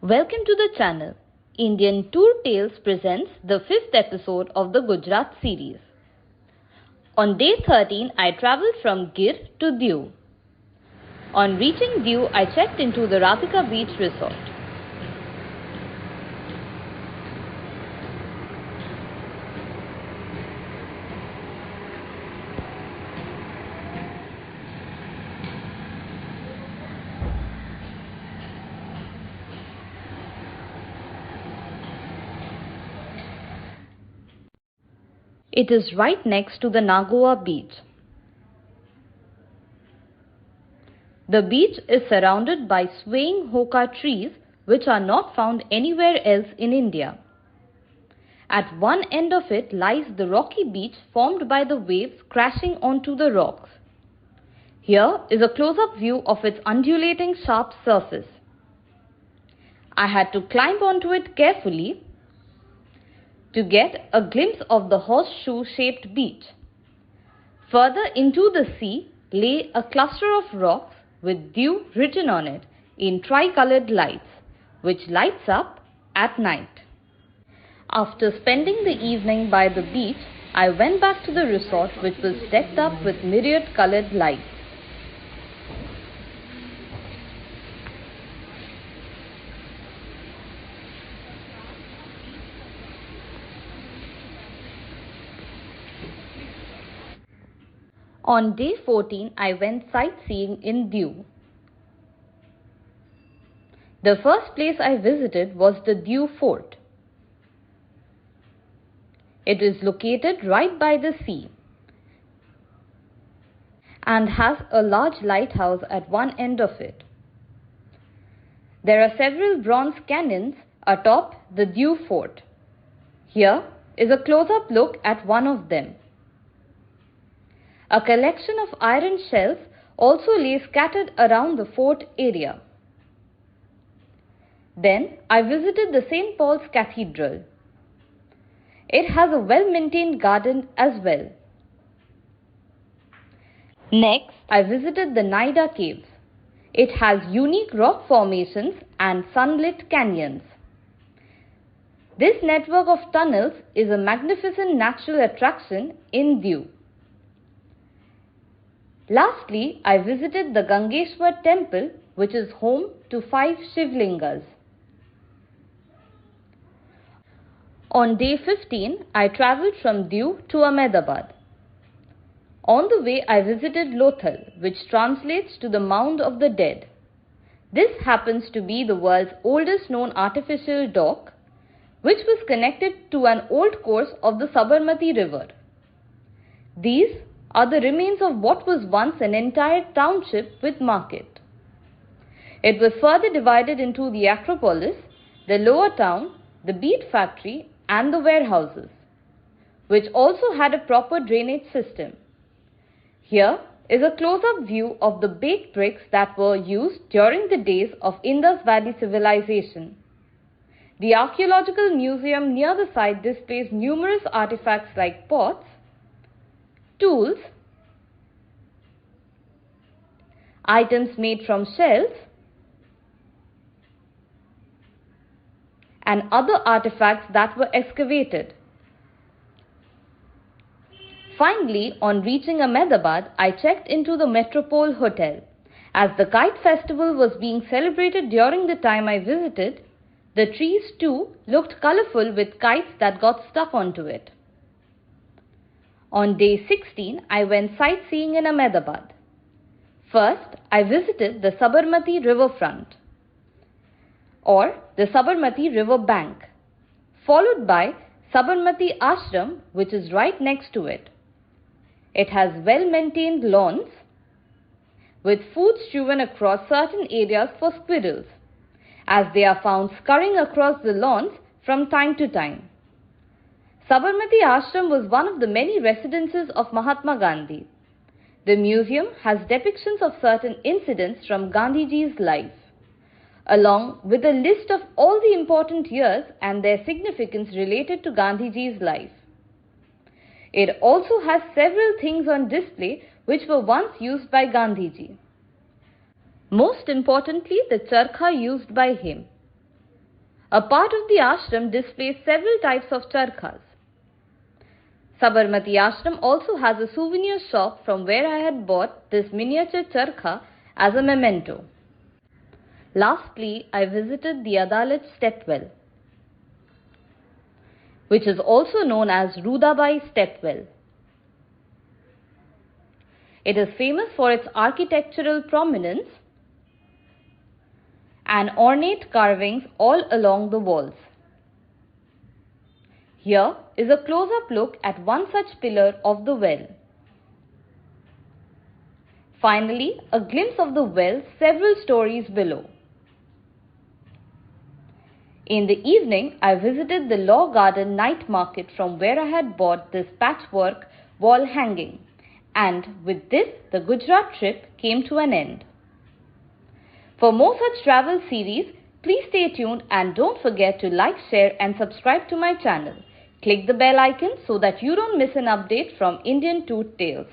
Welcome to the channel. Indian Tour Tales presents the 5th episode of the Gujarat series. On day 13, I travelled from Gir to Diu. On reaching Diu, I checked into the Radhika Beach Resort. It is right next to the Nagoa beach. The beach is surrounded by swaying hoka trees which are not found anywhere else in India. At one end of it lies the rocky beach formed by the waves crashing onto the rocks. Here is a close-up view of its undulating sharp surface. I had to climb onto it carefully to get a glimpse of the horseshoe-shaped beach. Further into the sea lay a cluster of rocks with Diu written on it in tricolored lights, which lights up at night. After spending the evening by the beach, I went back to the resort, which was decked up with myriad colored lights. On day 14, I went sightseeing in Diu. The first place I visited was the Diu Fort. It is located right by the sea and has a large lighthouse at one end of it. There are several bronze cannons atop the Diu Fort. Here is a close-up look at one of them. A collection of iron shells also lay scattered around the fort area. Then I visited the St. Paul's Cathedral. It has a well-maintained garden as well. Next, I visited the Naida Caves. It has unique rock formations and sunlit canyons. This network of tunnels is a magnificent natural attraction in Diu. Lastly, I visited the Gangeshwar temple, which is home to 5 Shivlingas. On day 15, I travelled from Diu to Ahmedabad. On the way, I visited Lothal, which translates to the Mound of the Dead. This happens to be the world's oldest known artificial dock, which was connected to an old course of the Sabarmati River. These are the remains of what was once an entire township with market. It was further divided into the Acropolis, the lower town, the beet factory and the warehouses, which also had a proper drainage system. Here is a close-up view of the baked bricks that were used during the days of Indus Valley civilization. The archaeological museum near the site displays numerous artifacts like pots, tools, items made from shells, and other artifacts that were excavated. Finally, on reaching Ahmedabad, I checked into the Metropole Hotel. As the kite festival was being celebrated during the time I visited, the trees too looked colourful with kites that got stuck onto it. On day 16, I went sightseeing in Ahmedabad. First, I visited the Sabarmati riverfront or the Sabarmati river bank, followed by Sabarmati Ashram, which is right next to it. It has well-maintained lawns with food strewn across certain areas for squirrels, as they are found scurrying across the lawns from time to time. Sabarmati Ashram was one of the many residences of Mahatma Gandhi. The museum has depictions of certain incidents from Gandhiji's life, along with a list of all the important years and their significance related to Gandhiji's life. It also has several things on display which were once used by Gandhiji. Most importantly, the charkha used by him. A part of the ashram displays several types of charkhas. Sabarmati Ashram also has a souvenir shop from where I had bought this miniature charkha as a memento. Lastly, I visited the Adalat stepwell, which is also known as Rudabai stepwell. It is famous for its architectural prominence and ornate carvings all along the walls. Here is a close-up look at one such pillar of the well. Finally, a glimpse of the well several stories below. In the evening, I visited the Law Garden night market from where I had bought this patchwork wall hanging. And with this, the Gujarat trip came to an end. For more such travel series, please stay tuned and don't forget to like, share and subscribe to my channel. Click the bell icon so that you don't miss an update from Indian Tour Tales.